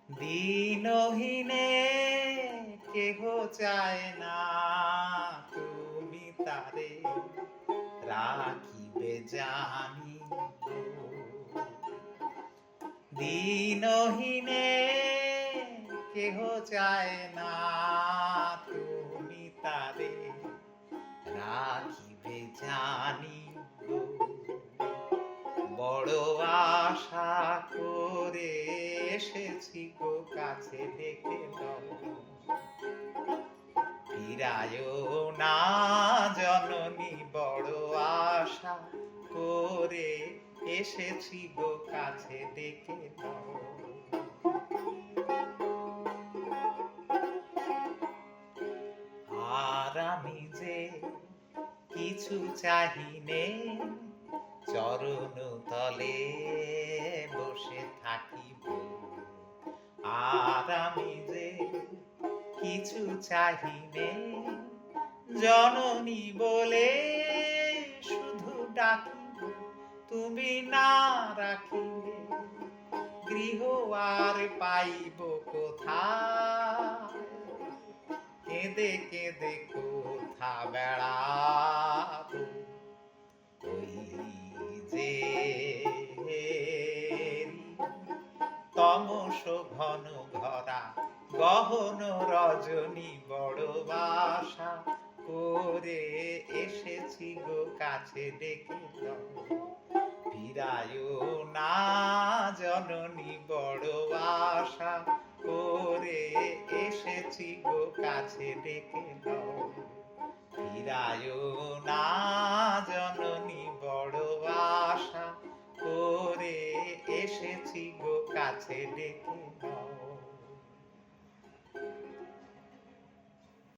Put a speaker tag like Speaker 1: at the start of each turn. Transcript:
Speaker 1: দীনহীনে কেহ চায় না, তুমি তারে রাখিবে জানি গো। দীনহীনে কেহ চায় না, তুমি তারে রাখিবে জানি গো। বড় আশা করে এসেছি গো, কাছে ডেকে দাও। ফিরায়ও না জননী, বড় আশা করে এসেছি গো, কাছে ডেকে দাও। আর আমি যে কিছু চাহিনে, চরণ তলে বসে থাকিব। আর আমি যে কিছু চাহিনে, জননী বলে শুধু ডাকিব। তুমি না রাখিলে গৃহ আর পাইব কোথায়? কেঁদে কেঁদে কোথা বেড়াবো, ওই যে তমস ঘন ঘরা গহন রজনী, বড় আশা করে এসেছি গো, কাছে ডেকে দাও। ফিরায়ও না জননী, বড় আশা করে এসেছি গো, কাছে ডেকে দাও। ফিরায়ও না জননী, বড় আশা করে এসেছি গো, কাছে ডেকে দাও।